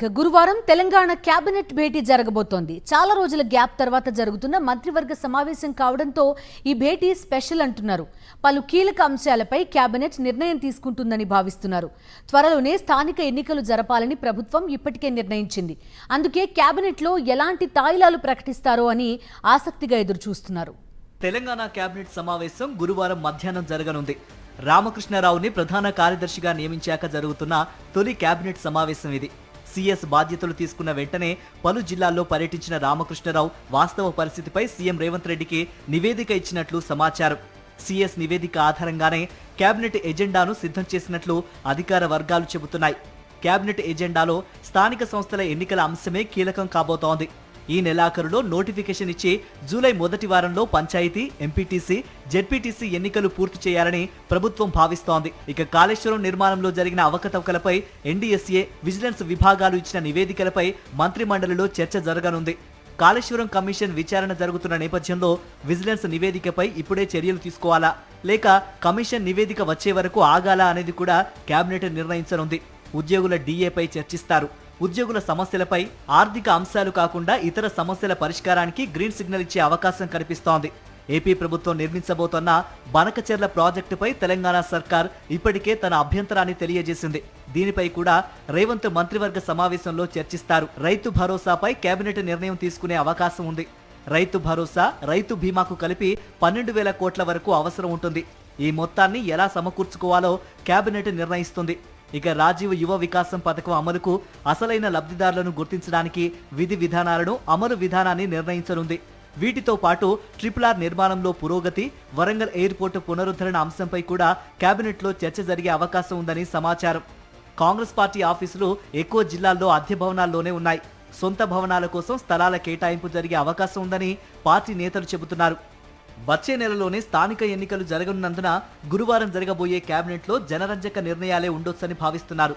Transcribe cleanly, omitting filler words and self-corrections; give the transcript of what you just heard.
గురువారం తెలంగాణ కేబినెట్ భేటీ జరగబోతోంది. చాలా రోజుల గ్యాప్ తర్వాత జరుగుతున్న మంత్రివర్గ సమావేశం కావడంతో ఈ భేటీ స్పెషల్ అంటున్నారు. పలు కీలక అంశాలపై కేబినెట్ నిర్ణయం తీసుకుంటుందని భావిస్తున్నారు. త్వరలోనే స్థానిక ఎన్నికలు జరపాలని ప్రభుత్వం ఇప్పటికే నిర్ణయించింది. అందుకే కేబినెట్లో ఎలాంటి తాయిలాలు ప్రకటిస్తారో అని ఆసక్తిగా ఎదురుచూస్తున్నారు. తెలంగాణ కేబినెట్ సమావేశం గురువారం మధ్యాహ్నం జరగనుంది. రామకృష్ణారావుని ప్రధాన కార్యదర్శిగా నియమించాక జరుగుతున్న తొలి కేబినెట్ సమావేశం ఇది. సీఎస్ బాధ్యతలు తీసుకున్న వెంటనే పలు జిల్లాల్లో పర్యటించిన రామకృష్ణారావు వాస్తవ పరిస్థితిపై సీఎం రేవంత్ రెడ్డికి నివేదిక ఇచ్చినట్లు సమాచారం. సీఎస్ నివేదిక ఆధారంగానే కేబినెట్ ఎజెండాను సిద్ధం చేసినట్లు అధికార వర్గాలు చెబుతున్నాయి. కేబినెట్ ఎజెండాలో స్థానిక సంస్థల ఎన్నికల అంశమే కీలకం కాబోతోంది. ఈ నెలాఖరులో నోటిఫికేషన్ ఇచ్చి జూలై మొదటి వారంలో పంచాయతీ, ఎంపీటీసీ, జెడ్పీటీసీ ఎన్నికలు పూర్తి చేయాలని ప్రభుత్వం భావిస్తోంది. ఇక కాళేశ్వరం నిర్మాణంలో జరిగిన అవకతవకలపై ఎన్డీఎస్ఏ, విజిలెన్స్ విభాగాలు ఇచ్చిన నివేదికలపై మంత్రిమండలిలో చర్చ జరగనుంది. కాళేశ్వరం కమిషన్ విచారణ జరుగుతున్న నేపథ్యంలో విజిలెన్స్ నివేదికపై ఇప్పుడే చర్యలు తీసుకోవాలా లేక కమిషన్ నివేదిక వచ్చే వరకు ఆగాలా అనేది కూడా కేబినెట్ నిర్ణయించనుంది. ఉద్యోగుల డీఏపై చర్చిస్తారు. ఉద్యోగుల సమస్యలపై ఆర్థిక అంశాలు కాకుండా ఇతర సమస్యల పరిష్కారానికి గ్రీన్ సిగ్నల్ ఇచ్చే అవకాశం కనిపిస్తోంది. ఏపీ ప్రభుత్వం నిర్మించబోతోన్న బనకచెర్ల ప్రాజెక్టుపై తెలంగాణ సర్కార్ ఇప్పటికే తన అభ్యంతరాన్ని తెలియజేసింది. దీనిపై కూడా రేవంత్ మంత్రివర్గ సమావేశంలో చర్చిస్తారు. రైతు భరోసాపై కేబినెట్ నిర్ణయం తీసుకునే అవకాశం ఉంది. రైతు భరోసా, రైతు బీమాకు కలిపి 12,000 కోట్ల వరకు అవసరం ఉంటుంది. ఈ మొత్తాన్ని ఎలా సమకూర్చుకోవాలో కేబినెట్ నిర్ణయిస్తుంది. ఇక రాజీవ్ యువ వికాసం పథకం అమలుకు అసలైన లబ్ధిదారులను గుర్తించడానికి విధి విధానాలను, అమలు విధానాన్ని నిర్ణయించనుంది. వీటితో పాటు RRR నిర్మాణంలో పురోగతి, వరంగల్ ఎయిర్పోర్టు పునరుద్ధరణ అంశంపై కూడా కేబినెట్లో చర్చ జరిగే అవకాశం ఉందని సమాచారం. కాంగ్రెస్ పార్టీ ఆఫీసులు ఎక్కువ జిల్లాల్లో అద్దె భవనాల్లోనే ఉన్నాయి. సొంత భవనాల కోసం స్థలాల కేటాయింపు జరిగే అవకాశం ఉందని పార్టీ నేతలు చెబుతున్నారు. వచ్చే నెలలోనే స్థానిక ఎన్నికలు జరగనున్నందున గురువారం జరగబోయే కేబినెట్లో జనరంజక నిర్ణయాలే ఉండొచ్చని భావిస్తున్నారు.